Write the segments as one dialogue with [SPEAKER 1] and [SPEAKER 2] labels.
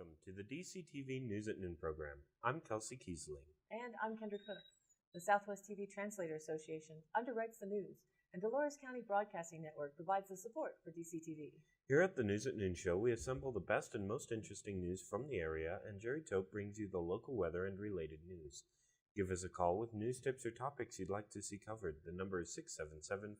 [SPEAKER 1] Welcome to the DCTV News at Noon program. I'm Kelsey Kiesling.
[SPEAKER 2] And I'm Kendra Cook. The Southwest TV Translator Association underwrites the news, and Dolores County Broadcasting Network provides the support for DCTV.
[SPEAKER 1] Here at the News at Noon show, we assemble the best and most interesting news from the area, and Jerry Tope brings you the local weather and related news. Give us a call with news tips or topics you'd like to see covered. The number is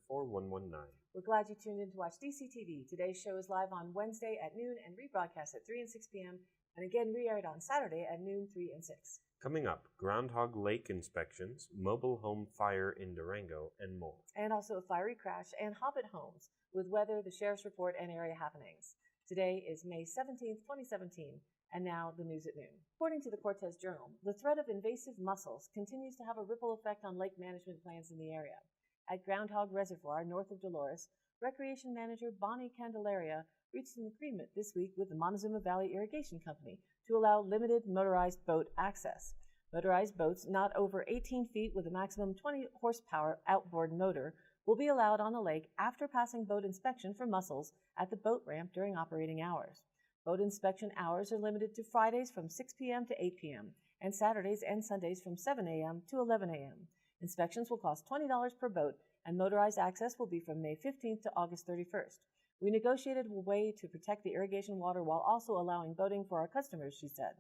[SPEAKER 1] 677-4119.
[SPEAKER 2] We're glad you tuned in to watch DCTV. Today's show is live on Wednesday at noon and rebroadcast at 3 and 6 p.m. and again re-aired on Saturday at noon, 3 and 6.
[SPEAKER 1] Coming up, Groundhog Lake inspections, mobile home fire in Durango, and more.
[SPEAKER 2] And also a fiery crash and Hobbit homes with weather, the sheriff's report, and area happenings. Today is May 17th, 2017. And now, the news at noon. According to the Cortez Journal, the threat of invasive mussels continues to have a ripple effect on lake management plans in the area. At Groundhog Reservoir, north of Dolores, Recreation Manager Bonnie Candelaria reached an agreement this week with the Montezuma Valley Irrigation Company to allow limited motorized boat access. Motorized boats not over 18 feet with a maximum 20 horsepower outboard motor will be allowed on the lake after passing boat inspection for mussels at the boat ramp during operating hours. Boat inspection hours are limited to Fridays from 6 p.m. to 8 p.m. and Saturdays and Sundays from 7 a.m. to 11 a.m. Inspections will cost $20 per boat, and motorized access will be from May 15th to August 31st. We negotiated a way to protect the irrigation water while also allowing boating for our customers, she said.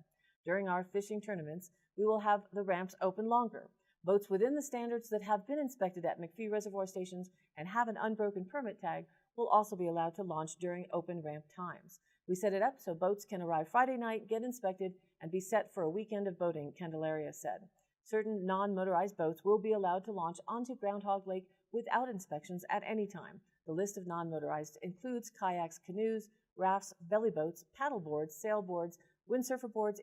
[SPEAKER 2] During our fishing tournaments, we will have the ramps open longer. Boats within the standards that have been inspected at McPhee Reservoir stations and have an unbroken permit tag will also be allowed to launch during open ramp times. We set it up so boats can arrive Friday night, get inspected, and be set for a weekend of boating, Candelaria said. Certain non-motorized boats will be allowed to launch onto Groundhog Lake without inspections at any time. The list of non-motorized includes kayaks, canoes, rafts, belly boats, paddle boards, sailboards, windsurfer boards,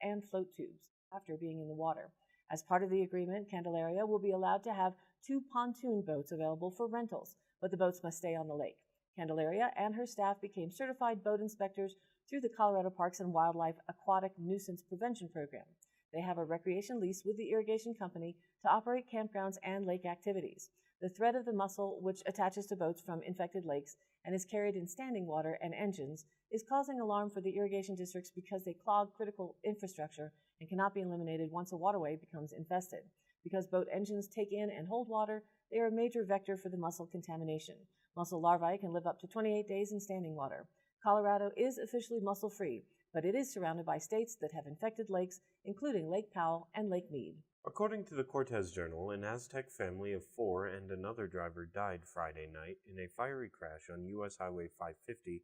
[SPEAKER 2] and float tubes after being in the water. As part of the agreement, Candelaria will be allowed to have 2 pontoon boats available for rentals, but the boats must stay on the lake. Candelaria and her staff became certified boat inspectors through the Colorado Parks and Wildlife Aquatic Nuisance Prevention Program. They have a recreation lease with the irrigation company to operate campgrounds and lake activities. The threat of the mussel, which attaches to boats from infected lakes and is carried in standing water and engines, is causing alarm for the irrigation districts because they clog critical infrastructure and cannot be eliminated once a waterway becomes infested. Because boat engines take in and hold water, they are a major vector for the mussel contamination. Mussel larvae can live up to 28 days in standing water. Colorado is officially mussel-free, but it is surrounded by states that have infected lakes, including Lake Powell and Lake Mead.
[SPEAKER 1] According to the Cortez Journal, an Aztec family of 4 and another driver died Friday night in a fiery crash on U.S. Highway 550,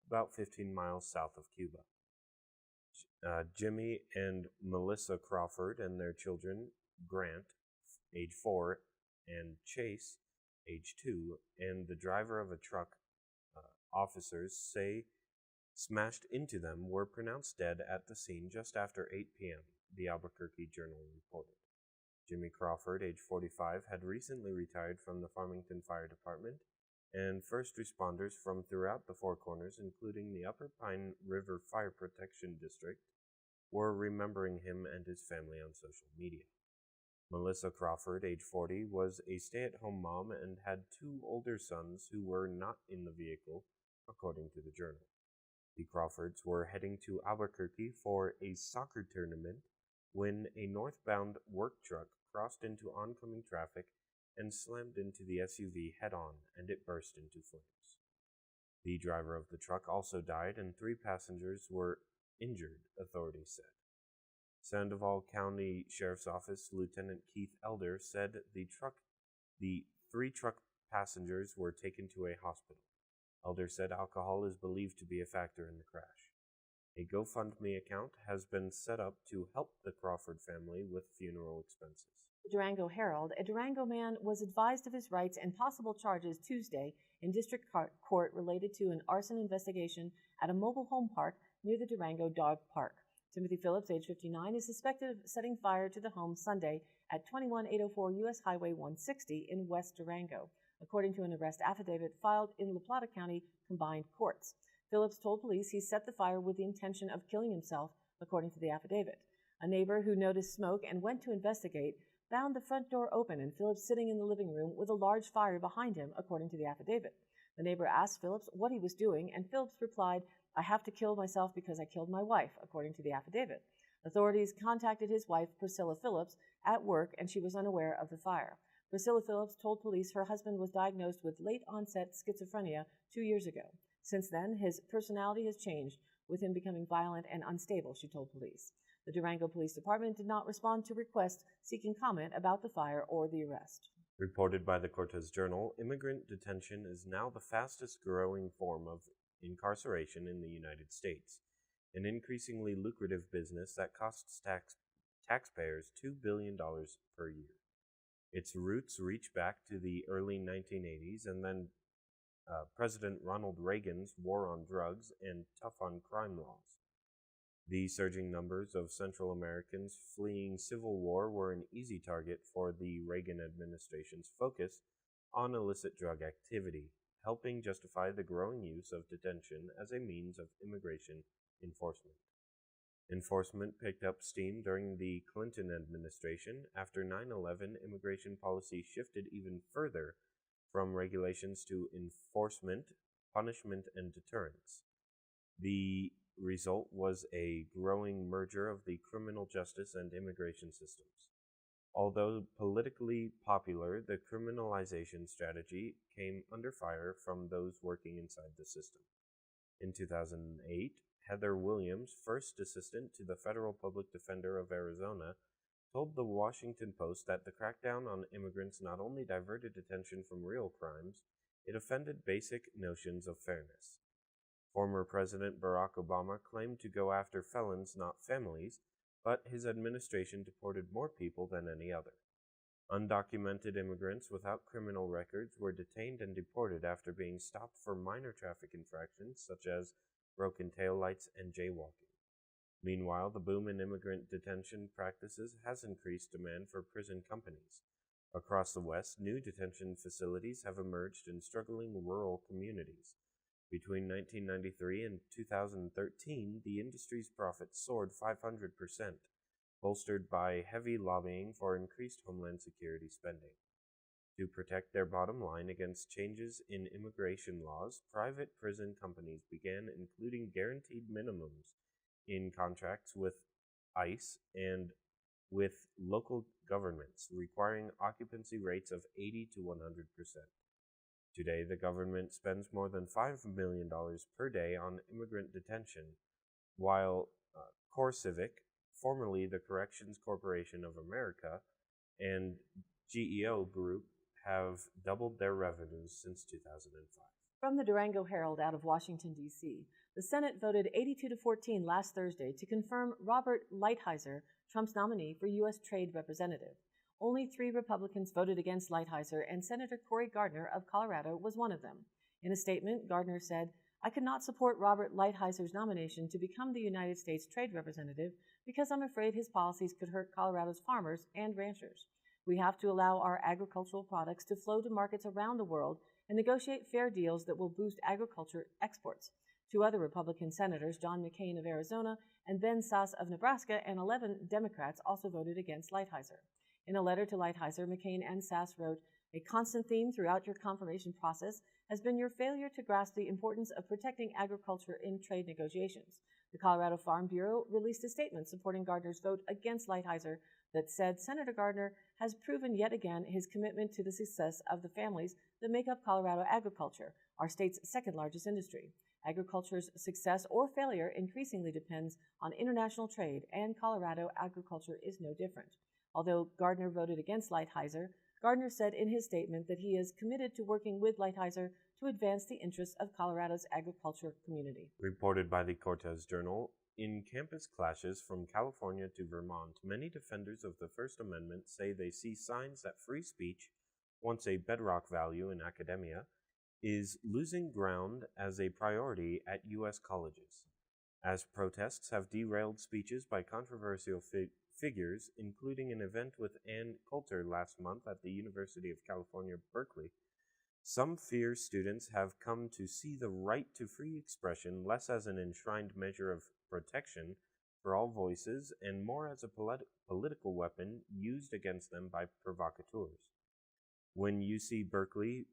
[SPEAKER 1] about 15 miles south of Cuba. Jimmy and Melissa Crawford and their children, Grant, age 4, and Chase, age 2, and the driver of a truck, officers say smashed into them, were pronounced dead at the scene just after 8 p.m., the Albuquerque Journal reported. Jimmy Crawford, age 45, had recently retired from the Farmington Fire Department, and first responders from throughout the Four Corners, including the Upper Pine River Fire Protection District, were remembering him and his family on social media. Melissa Crawford, age 40, was a stay-at-home mom and had 2 older sons who were not in the vehicle, according to the Journal. The Crawfords were heading to Albuquerque for a soccer tournament when a northbound work truck crossed into oncoming traffic and slammed into the SUV head-on, and it burst into flames. The driver of the truck also died, and 3 passengers were injured, authorities said. Sandoval County Sheriff's Office Lieutenant Keith Elder said the 3 truck passengers were taken to a hospital. Elder said alcohol is believed to be a factor in the crash. A GoFundMe account has been set up to help the Crawford family with funeral expenses.
[SPEAKER 2] The Durango Herald, a Durango man was advised of his rights and possible charges Tuesday in district court related to an arson investigation at a mobile home park near the Durango Dog Park. Timothy Phillips, age 59, is suspected of setting fire to the home Sunday at 21804 U.S. Highway 160 in West Durango, according to an arrest affidavit filed in La Plata County Combined Courts. Phillips told police he set the fire with the intention of killing himself, according to the affidavit. A neighbor who noticed smoke and went to investigate found the front door open and Phillips sitting in the living room with a large fire behind him, according to the affidavit. The neighbor asked Phillips what he was doing, and Phillips replied, "I have to kill myself because I killed my wife," according to the affidavit. Authorities contacted his wife, Priscilla Phillips, at work, and she was unaware of the fire. Priscilla Phillips told police her husband was diagnosed with late-onset schizophrenia 2 years ago. Since then, his personality has changed, with him becoming violent and unstable, she told police. The Durango Police Department did not respond to requests seeking comment about the fire or the arrest.
[SPEAKER 1] Reported by the Cortez Journal, immigrant detention is now the fastest growing form of incarceration in the United States, an increasingly lucrative business that costs taxpayers $2 billion per year. Its roots reach back to the early 1980s and then President Ronald Reagan's war on drugs and tough on crime laws. The surging numbers of Central Americans fleeing civil war were an easy target for the Reagan administration's focus on illicit drug activity, helping justify the growing use of detention as a means of immigration enforcement. Enforcement picked up steam during the Clinton administration. After 9/11, immigration policy shifted even further from regulations to enforcement, punishment, and deterrence. The result was a growing merger of the criminal justice and immigration systems. Although politically popular, the criminalization strategy came under fire from those working inside the system. In 2008, Heather Williams, first assistant to the federal public defender of Arizona, told the Washington Post that the crackdown on immigrants not only diverted attention from real crimes, it offended basic notions of fairness. Former President Barack Obama claimed to go after felons, not families, but his administration deported more people than any other. Undocumented immigrants without criminal records were detained and deported after being stopped for minor traffic infractions such as broken taillights and jaywalking. Meanwhile, the boom in immigrant detention practices has increased demand for prison companies. Across the West, new detention facilities have emerged in struggling rural communities. Between 1993 and 2013, the industry's profits soared 500%, bolstered by heavy lobbying for increased homeland security spending. To protect their bottom line against changes in immigration laws, private prison companies began including guaranteed minimums in contracts with ICE and with local governments, requiring occupancy rates of 80 to 100%. Today, the government spends more than $5 million per day on immigrant detention, while CoreCivic, formerly the Corrections Corporation of America, and GEO Group have doubled their revenues since 2005.
[SPEAKER 2] From the Durango Herald out of Washington, D.C., the Senate voted 82 to 14 last Thursday to confirm Robert Lighthizer, Trump's nominee for U.S. Trade Representative. Only 3 Republicans voted against Lighthizer, and Senator Cory Gardner of Colorado was one of them. In a statement, Gardner said, "I could not support Robert Lighthizer's nomination to become the United States Trade Representative because I'm afraid his policies could hurt Colorado's farmers and ranchers. We have to allow our agricultural products to flow to markets around the world and negotiate fair deals that will boost agriculture exports." 2 other Republican senators, John McCain of Arizona and Ben Sasse of Nebraska, and 11 Democrats also voted against Lighthizer. In a letter to Lighthizer, McCain and Sasse wrote, "A constant theme throughout your confirmation process has been your failure to grasp the importance of protecting agriculture in trade negotiations." The Colorado Farm Bureau released a statement supporting Gardner's vote against Lighthizer that said Senator Gardner has proven yet again his commitment to the success of the families that make up Colorado agriculture, our state's second largest industry. Agriculture's success or failure increasingly depends on international trade, and Colorado agriculture is no different. Although Gardner voted against Lighthizer, Gardner said in his statement that he is committed to working with Lighthizer to advance the interests of Colorado's agriculture community.
[SPEAKER 1] Reported by the Cortez Journal, in campus clashes from California to Vermont, many defenders of the First Amendment say they see signs that free speech, once a bedrock value in academia, is losing ground as a priority at U.S. colleges. As protests have derailed speeches by controversial figures, including an event with Ann Coulter last month at the University of California, Berkeley, some fear students have come to see the right to free expression less as an enshrined measure of protection for all voices and more as a political weapon used against them by provocateurs. When UC Berkeley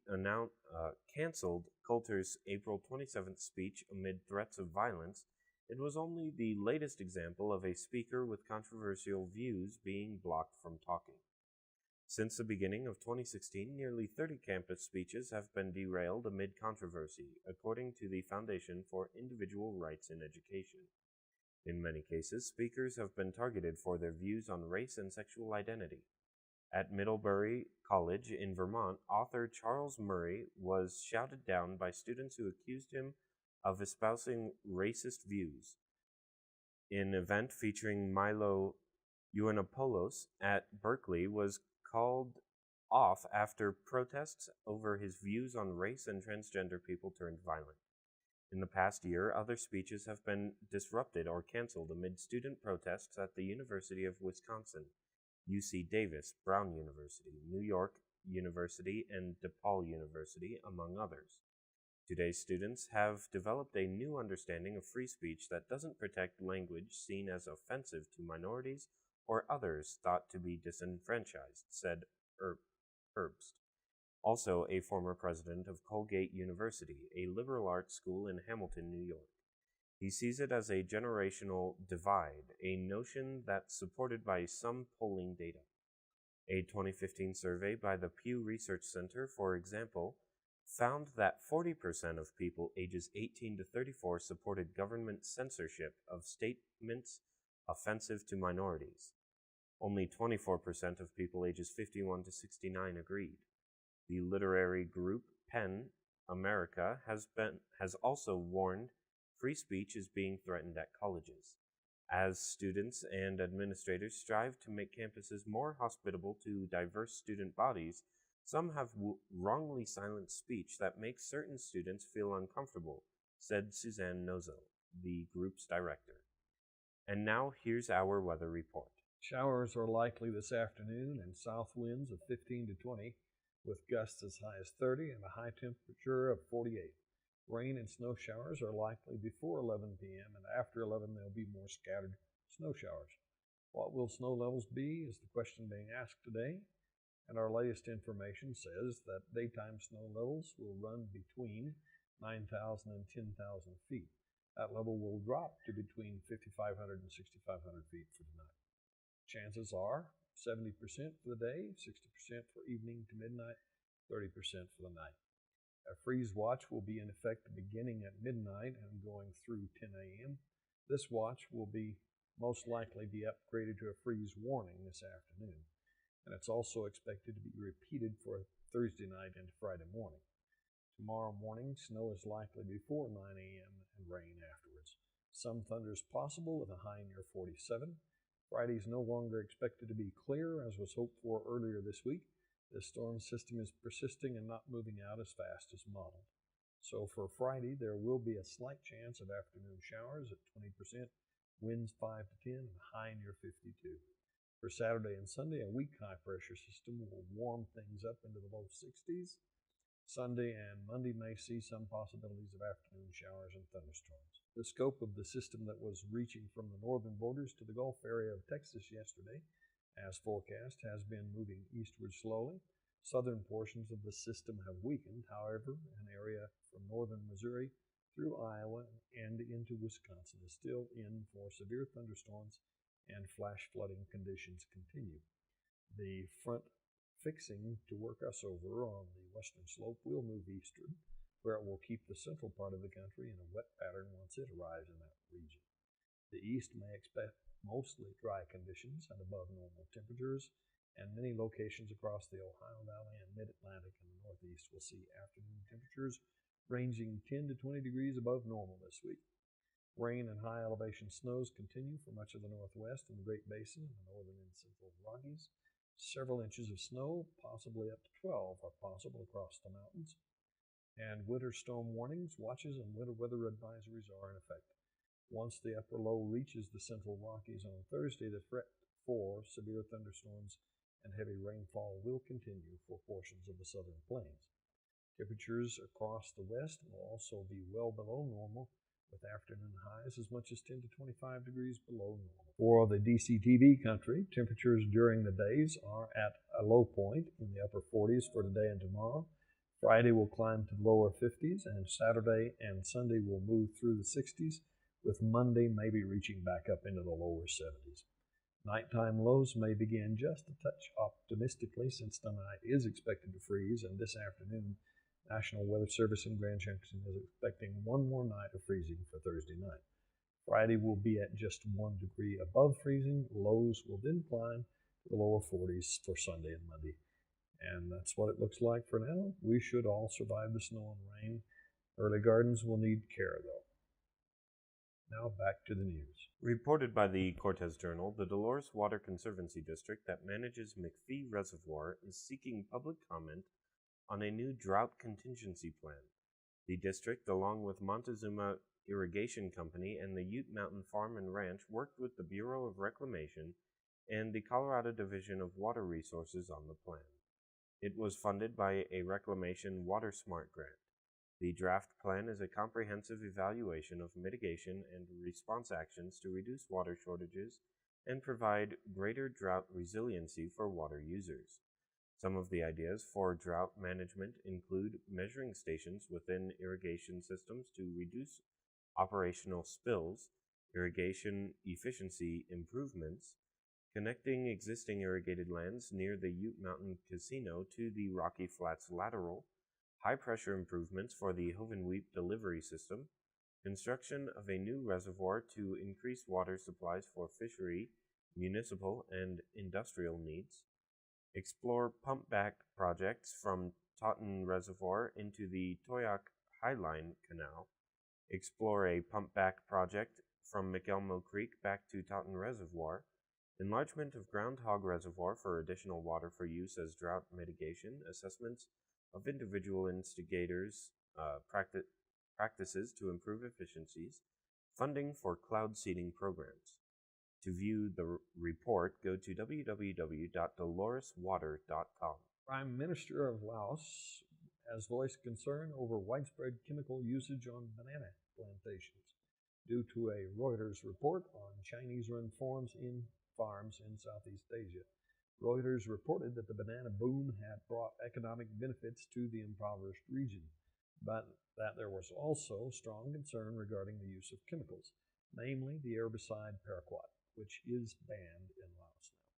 [SPEAKER 1] canceled Coulter's April 27th speech amid threats of violence, it was only the latest example of a speaker with controversial views being blocked from talking. Since the beginning of 2016, nearly 30 campus speeches have been derailed amid controversy, according to the Foundation for Individual Rights in Education. In many cases, speakers have been targeted for their views on race and sexual identity. At Middlebury College in Vermont, author Charles Murray was shouted down by students who accused him of espousing racist views. An event featuring Milo Yiannopoulos at Berkeley was called off after protests over his views on race and transgender people turned violent. In the past year, other speeches have been disrupted or canceled amid student protests at the University of Wisconsin, UC Davis, Brown University, New York University, and DePaul University, among others. Today's students have developed a new understanding of free speech that doesn't protect language seen as offensive to minorities or others thought to be disenfranchised, said Herbst, also a former president of Colgate University, a liberal arts school in Hamilton, New York. He sees it as a generational divide, a notion that's supported by some polling data. A 2015 survey by the Pew Research Center, for example, found that 40% of people ages 18 to 34 supported government censorship of statements offensive to minorities. Only 24% of people ages 51 to 69 agreed. The literary group PEN America has also warned free speech is being threatened at colleges. As students and administrators strive to make campuses more hospitable to diverse student bodies, some have wrongly silenced speech that makes certain students feel uncomfortable, said Suzanne Nozo, the group's director. And now here's our weather report.
[SPEAKER 3] Showers are likely this afternoon and south winds of 15 to 20, with gusts as high as 30 and a high temperature of 48. Rain and snow showers are likely before 11 p.m. and after 11 there'll be more scattered snow showers. What will snow levels be is the question being asked today, and our latest information says that daytime snow levels will run between 9,000 and 10,000 feet. That level will drop to between 5,500 and 6,500 feet for tonight. Chances are 70% for the day, 60% for evening to midnight, 30% for the night. A freeze watch will be in effect beginning at midnight and going through 10 a.m. This watch will most likely be upgraded to a freeze warning this afternoon, and it's also expected to be repeated for Thursday night into Friday morning. Tomorrow morning, snow is likely before 9 a.m. and rain afterwards. Some thunder is possible with a high near 47. Friday is no longer expected to be clear, as was hoped for earlier this week. This storm system is persisting and not moving out as fast as modeled. So for Friday, there will be a slight chance of afternoon showers at 20%, winds 5 to 10, and high near 52. For Saturday and Sunday, a weak high-pressure system will warm things up into the low 60s. Sunday and Monday may see some possibilities of afternoon showers and thunderstorms. The scope of the system that was reaching from the northern borders to the Gulf area of Texas yesterday, as forecast, has been moving eastward slowly. Southern portions of the system have weakened. However, an area from northern Missouri through Iowa and into Wisconsin is still in for severe thunderstorms, and flash flooding conditions continue. The front fixing to work us over on the western slope will move eastward, where it will keep the central part of the country in a wet pattern once it arrives in that region. The east may expect mostly dry conditions and above normal temperatures, and many locations across the Ohio Valley and mid-Atlantic in the northeast will see afternoon temperatures ranging 10 to 20 degrees above normal this week. Rain and high elevation snows continue for much of the northwest and the Great Basin and the northern and central Rockies. Several inches of snow, possibly up to 12, are possible across the mountains. And winter storm warnings, watches, and winter weather advisories are in effect. Once the upper low reaches the central Rockies on Thursday, the threat for severe thunderstorms and heavy rainfall will continue for portions of the southern plains. Temperatures across the west will also be well below normal, with afternoon highs as much as 10 to 25 degrees below normal. For the DCTV country, temperatures during the days are at a low point in the upper 40s for today and tomorrow. Friday will climb to the lower 50s, and Saturday and Sunday will move through the 60s, with Monday maybe reaching back up into the lower 70s. Nighttime lows may begin just a touch optimistically since the night is expected to freeze, and this afternoon, National Weather Service in Grand Junction is expecting one more night of freezing for Thursday night. Friday will be at just 1 degree above freezing. Lows will then climb to the lower 40s for Sunday and Monday. And that's what it looks like for now. We should all survive the snow and rain. Early gardens will need care, though. Now back to the news.
[SPEAKER 1] Reported by the Cortez Journal, the Dolores Water Conservancy District that manages McPhee Reservoir is seeking public comment on a new drought contingency plan. The district, along with Montezuma Irrigation Company and the Ute Mountain Farm and Ranch, worked with the Bureau of Reclamation and the Colorado Division of Water Resources on the plan. It was funded by a Reclamation Water Smart grant. The draft plan is a comprehensive evaluation of mitigation and response actions to reduce water shortages and provide greater drought resiliency for water users. Some of the ideas for drought management include measuring stations within irrigation systems to reduce operational spills, irrigation efficiency improvements, connecting existing irrigated lands near the Ute Mountain Casino to the Rocky Flats Lateral, high-pressure improvements for the Hovenweep delivery system, construction of a new reservoir to increase water supplies for fishery, municipal, and industrial needs, explore pump-back projects from Totten Reservoir into the Toyac Highline Canal, explore a pump-back project from McElmo Creek back to Totten Reservoir, enlargement of Groundhog Reservoir for additional water for use as drought mitigation, assessments of individual instigators' practices to improve efficiencies, funding for cloud seeding programs. To view the report, go to www.doloreswater.com.
[SPEAKER 3] Prime Minister of Laos has voiced concern over widespread chemical usage on banana plantations due to a Reuters report on Chinese-run farms in Southeast Asia. Reuters reported that the banana boom had brought economic benefits to the impoverished region, but that there was also strong concern regarding the use of chemicals, namely the herbicide paraquat, which is banned in Laos now.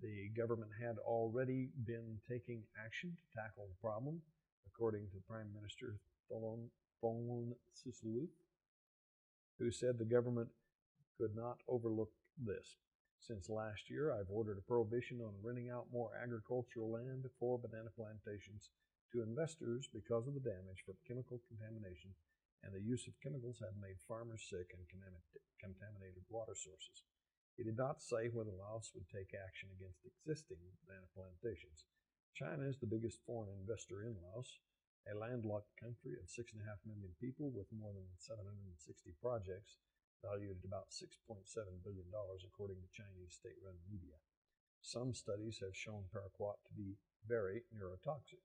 [SPEAKER 3] The government had already been taking action to tackle the problem, according to Prime Minister Thongloun Sisoulith, who said the government could not overlook this. Since last year, I've ordered a prohibition on renting out more agricultural land for banana plantations to investors because of the damage from chemical contamination, and the use of chemicals had made farmers sick and contaminated water sources. He did not say whether Laos would take action against existing banana plantations. China is the biggest foreign investor in Laos, a landlocked country of 6.5 million people with more than 760 projects, valued at about $6.7 billion, according to Chinese state-run media. Some studies have shown paraquat to be very neurotoxic,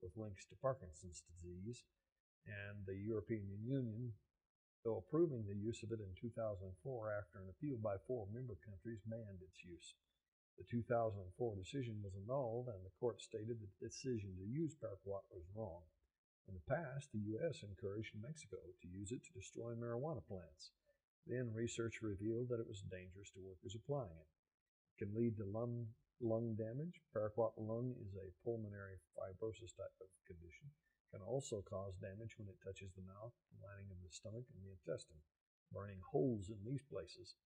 [SPEAKER 3] with links to Parkinson's disease, and the European Union, though approving the use of it in 2004 after an appeal by 4 member countries, banned its use. The 2004 decision was annulled, and the court stated that the decision to use paraquat was wrong. In the past, the U.S. encouraged Mexico to use it to destroy marijuana plants. Then research revealed that it was dangerous to workers applying it. It can lead to lung damage. Paraquat lung is a pulmonary fibrosis type of condition. It can also cause damage when it touches the mouth, the lining of the stomach, and the intestine, burning holes in these places,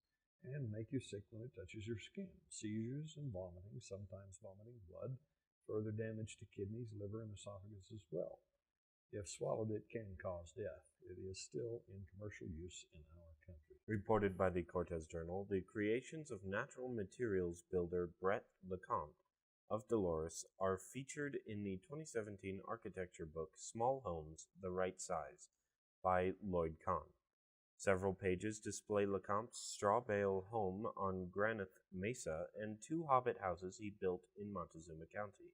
[SPEAKER 3] and make you sick when it touches your skin. Seizures and vomiting, sometimes vomiting blood, further damage to kidneys, liver, and esophagus as well. If swallowed, it can cause death. It is still in commercial use in our country.
[SPEAKER 1] Reported by the Cortez Journal, the creations of natural materials builder Brett LeCompte of Dolores are featured in the 2017 architecture book Small Homes, The Right Size by Lloyd Kahn. Several pages display LeCompte's straw bale home on Granite Mesa and 2 hobbit houses he built in Montezuma County.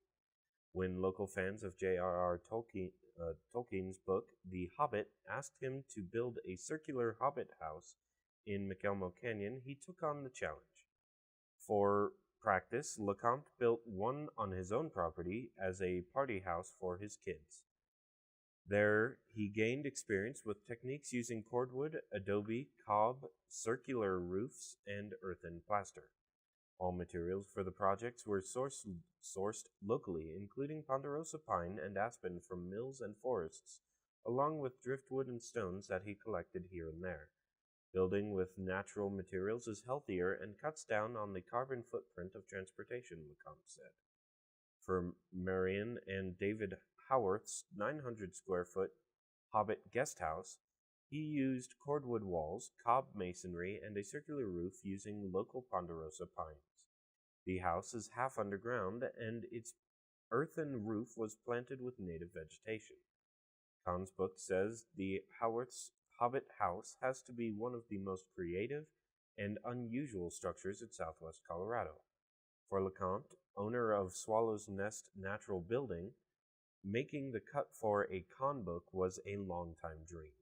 [SPEAKER 1] When local fans of J.R.R. Tolkien's book The Hobbit asked him to build a circular hobbit house in McElmo Canyon, he took on the challenge. For practice, LeCompte built one on his own property as a party house for his kids. There, he gained experience with techniques using cordwood, adobe, cob, circular roofs, and earthen plaster. All materials for the projects were sourced locally, including ponderosa pine and aspen from mills and forests, along with driftwood and stones that he collected here and there. Building with natural materials is healthier and cuts down on the carbon footprint of transportation, LeCompte said. For Marion and David Howarth's 900-square-foot Hobbit guest house, he used cordwood walls, cob masonry, and a circular roof using local ponderosa pines. The house is half underground, and its earthen roof was planted with native vegetation. Kahn's book says the Howarth's Hobbit house has to be one of the most creative and unusual structures in southwest Colorado. For LeCompte, owner of Swallow's Nest Natural Building, making the cut for a Kahn book was a long-time dream.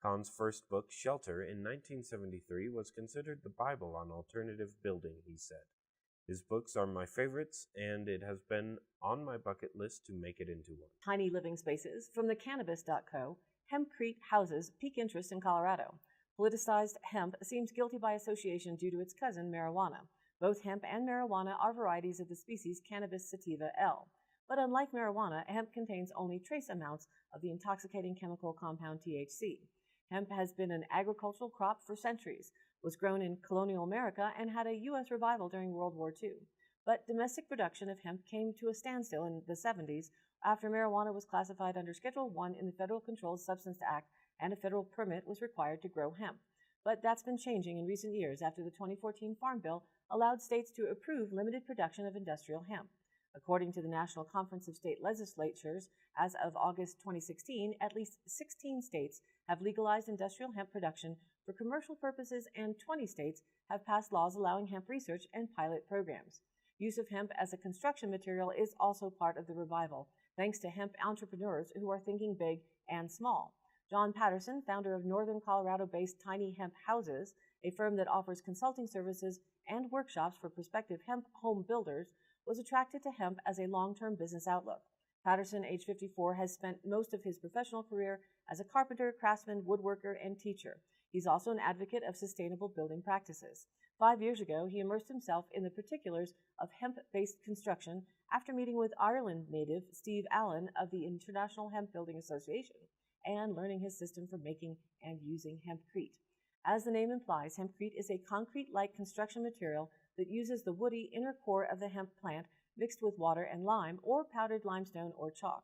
[SPEAKER 1] Kahn's first book, Shelter, in 1973, was considered the Bible on alternative building, he said. His books are my favorites, and it has been on my bucket list to make it into one.
[SPEAKER 2] Tiny living spaces from the Cannabis.co. Hempcrete houses peak interest in Colorado. Politicized hemp seems guilty by association due to its cousin, marijuana. Both hemp and marijuana are varieties of the species Cannabis sativa L. But unlike marijuana, hemp contains only trace amounts of the intoxicating chemical compound THC. Hemp has been an agricultural crop for centuries, was grown in colonial America, and had a U.S. revival during World War II. But domestic production of hemp came to a standstill in the 70s after marijuana was classified under Schedule I in the Federal Controlled Substance Act and a federal permit was required to grow hemp. But that's been changing in recent years after the 2014 Farm Bill allowed states to approve limited production of industrial hemp. According to the National Conference of State Legislatures, as of August 2016, at least 16 states have legalized industrial hemp production for commercial purposes, and 20 states have passed laws allowing hemp research and pilot programs. Use of hemp as a construction material is also part of the revival, thanks to hemp entrepreneurs who are thinking big and small. John Patterson, founder of Northern Colorado-based Tiny Hemp Houses, a firm that offers consulting services and workshops for prospective hemp home builders, was attracted to hemp as a long-term business outlook. Patterson, age 54, has spent most of his professional career as a carpenter, craftsman, woodworker, and teacher. He's also an advocate of sustainable building practices. 5 years ago, he immersed himself in the particulars of hemp-based construction after meeting with Ireland native Steve Allen of the International Hemp Building Association and learning his system for making and using hempcrete. As the name implies, hempcrete is a concrete-like construction material that uses the woody inner core of the hemp plant mixed with water and lime or powdered limestone or chalk.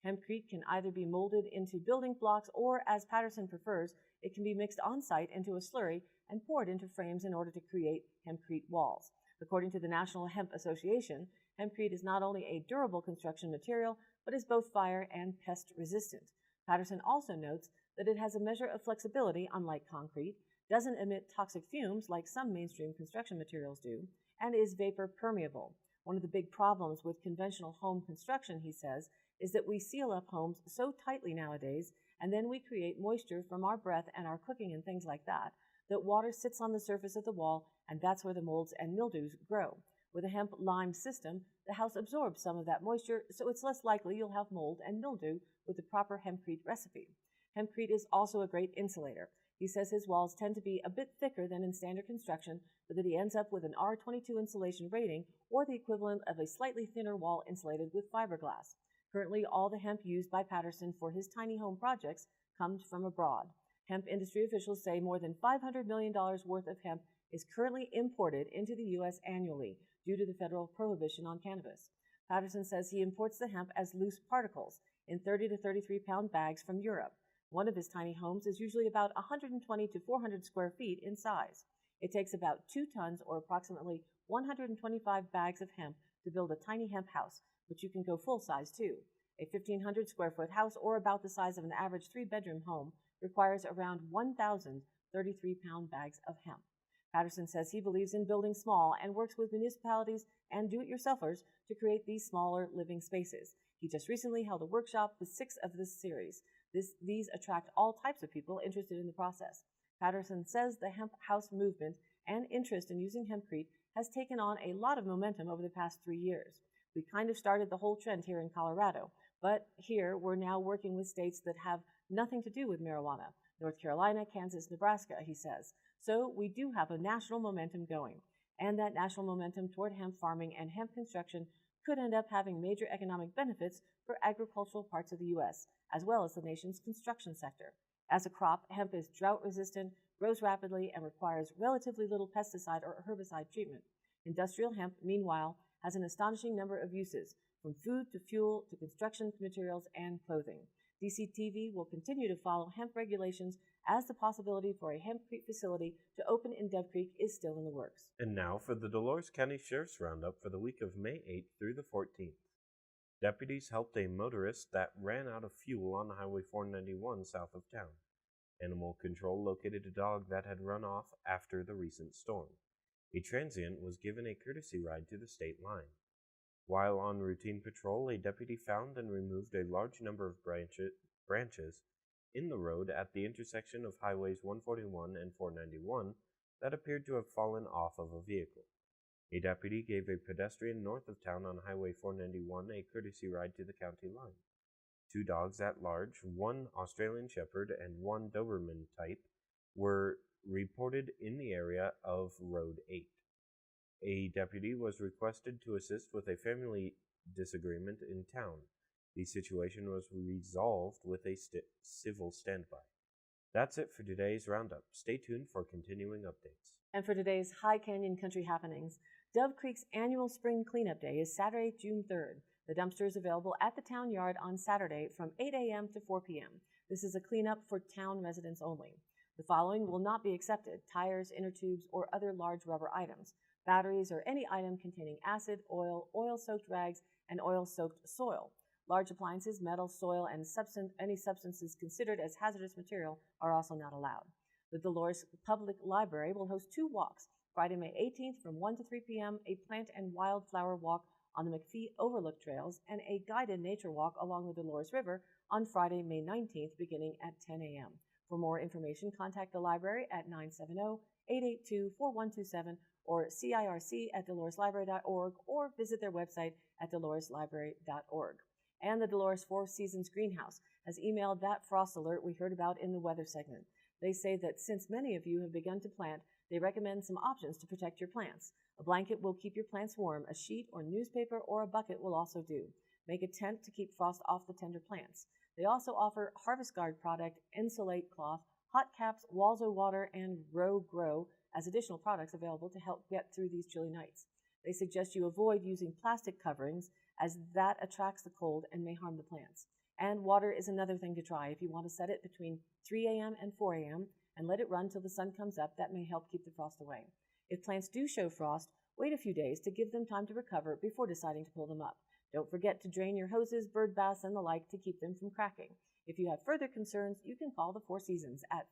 [SPEAKER 2] Hempcrete can either be molded into building blocks or, as Patterson prefers, it can be mixed on-site into a slurry and poured into frames in order to create hempcrete walls. According to the National Hemp Association, hempcrete is not only a durable construction material, but is both fire and pest resistant. Patterson also notes that it has a measure of flexibility, unlike concrete, doesn't emit toxic fumes like some mainstream construction materials do, and is vapor permeable. One of the big problems with conventional home construction, he says, is that we seal up homes so tightly nowadays, and then we create moisture from our breath and our cooking and things like that, that water sits on the surface of the wall, and that's where the molds and mildews grow. With a hemp lime system, the house absorbs some of that moisture, so it's less likely you'll have mold and mildew with the proper hempcrete recipe. Hempcrete is also a great insulator. He says his walls tend to be a bit thicker than in standard construction, but that he ends up with an R22 insulation rating or the equivalent of a slightly thinner wall insulated with fiberglass. Currently, all the hemp used by Patterson for his tiny home projects comes from abroad. Hemp industry officials say more than $500 million worth of hemp is currently imported into the U.S. annually due to the federal prohibition on cannabis. Patterson says he imports the hemp as loose particles in 30 to 33-pound bags from Europe. One of his tiny homes is usually about 120 to 400 square feet in size. It takes about 2 tons or approximately 125 bags of hemp to build a tiny hemp house, but you can go full size too. A 1,500 square foot house, or about the size of an average 3-bedroom home, requires around 1,000 33-pound bags of hemp. Patterson says he believes in building small and works with municipalities and do-it-yourselfers to create these smaller living spaces. He just recently held a workshop with 6 of this series. These attract all types of people interested in the process. Patterson says the hemp house movement and interest in using hempcrete has taken on a lot of momentum over the past 3 years. We kind of started the whole trend here in Colorado, but here we're now working with states that have nothing to do with marijuana. North Carolina, Kansas, Nebraska, he says. So we do have a national momentum going, and that national momentum toward hemp farming and hemp construction could end up having major economic benefits for agricultural parts of the U.S., as well as the nation's construction sector. As a crop, hemp is drought-resistant, grows rapidly, and requires relatively little pesticide or herbicide treatment. Industrial hemp, meanwhile, has an astonishing number of uses, from food to fuel to construction materials and clothing. DCTV will continue to follow hemp regulations as the possibility for a hempcrete facility to open in Dove Creek is still in the works.
[SPEAKER 1] And now for the Dolores County Sheriff's Roundup for the week of May 8th through the 14th. Deputies helped a motorist that ran out of fuel on Highway 491 south of town. Animal Control located a dog that had run off after the recent storm. A transient was given a courtesy ride to the state line. While on routine patrol, a deputy found and removed a large number of branches in the road at the intersection of Highways 141 and 491 that appeared to have fallen off of a vehicle. A deputy gave a pedestrian north of town on Highway 491 a courtesy ride to the county line. 2 dogs at large, 1 Australian Shepherd and 1 Doberman type, were reported in the area of Road 8. A deputy was requested to assist with a family disagreement in town. The situation was resolved with a civil standby. That's it for today's roundup. Stay tuned for continuing updates.
[SPEAKER 2] And for today's High Canyon Country happenings, Dove Creek's annual Spring Cleanup Day is Saturday, June 3rd. The dumpster is available at the town yard on Saturday from 8 a.m. to 4 p.m. This is a cleanup for town residents only. The following will not be accepted: tires, inner tubes, or other large rubber items, batteries, or any item containing acid, oil, oil-soaked rags, and oil-soaked soil. Large appliances, metal, soil, and any substances considered as hazardous material are also not allowed. The Dolores Public Library will host 2 walks, Friday, May 18th from 1 to 3 p.m., a plant and wildflower walk on the McPhee Overlook Trails, and a guided nature walk along the Dolores River on Friday, May 19th, beginning at 10 a.m. For more information, contact the library at 970-882-4127 or CIRC@doloreslibrary.org, or visit their website at doloreslibrary.org. And the Dolores Four Seasons Greenhouse has emailed that frost alert we heard about in the weather segment. They say that since many of you have begun to plant, they recommend some options to protect your plants. A blanket will keep your plants warm. A sheet or newspaper or a bucket will also do. Make a tent to keep frost off the tender plants. They also offer Harvest Guard product, Insulate cloth, hot caps, Walzo water, and Row Grow as additional products available to help get through these chilly nights. They suggest you avoid using plastic coverings, as that attracts the cold and may harm the plants. And water is another thing to try. If you want to set it between 3 a.m. and 4 a.m. and let it run till the sun comes up, that may help keep the frost away. If plants do show frost, wait a few days to give them time to recover before deciding to pull them up. Don't forget to drain your hoses, bird baths, and the like to keep them from cracking. If you have further concerns, you can call the Four Seasons at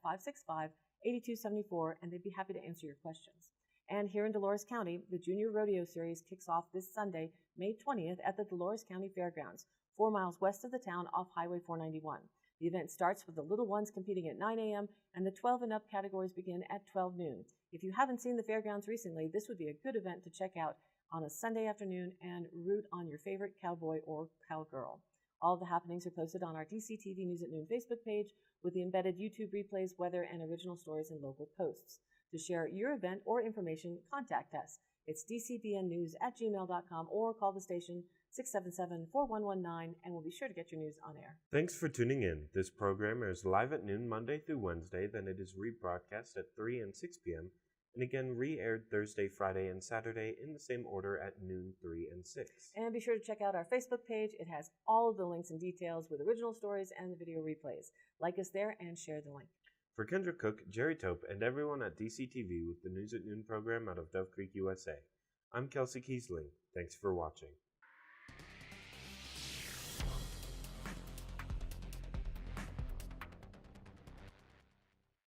[SPEAKER 2] 565-8274, and they'd be happy to answer your questions. And here in Dolores County, the Junior Rodeo Series kicks off this Sunday, May 20th, at the Dolores County Fairgrounds, 4 miles west of the town off Highway 491. The event starts with the little ones competing at 9 a.m., and the 12 and up categories begin at 12 noon. If you haven't seen the fairgrounds recently, this would be a good event to check out on a Sunday afternoon and root on your favorite cowboy or cowgirl. All of the happenings are posted on our DCTV News at Noon Facebook page with the embedded YouTube replays, weather, and original stories and local posts. To share your event or information, contact us. It's dcbnnews@gmail.com or call the station 677-4119, and we'll be sure to get your news on air.
[SPEAKER 1] Thanks for tuning in. This program airs live at noon Monday through Wednesday, then it is rebroadcast at 3 and 6 p.m., and again re-aired Thursday, Friday, and Saturday in the same order at noon, 3, and 6.
[SPEAKER 2] And be sure to check out our Facebook page. It has all of the links and details with original stories and the video replays. Like us there and share the link.
[SPEAKER 1] For Kendra Cook, Jerry Tope, and everyone at DCTV with the News at Noon program out of Dove Creek, USA, I'm Kelsey Kiesling. Thanks for watching.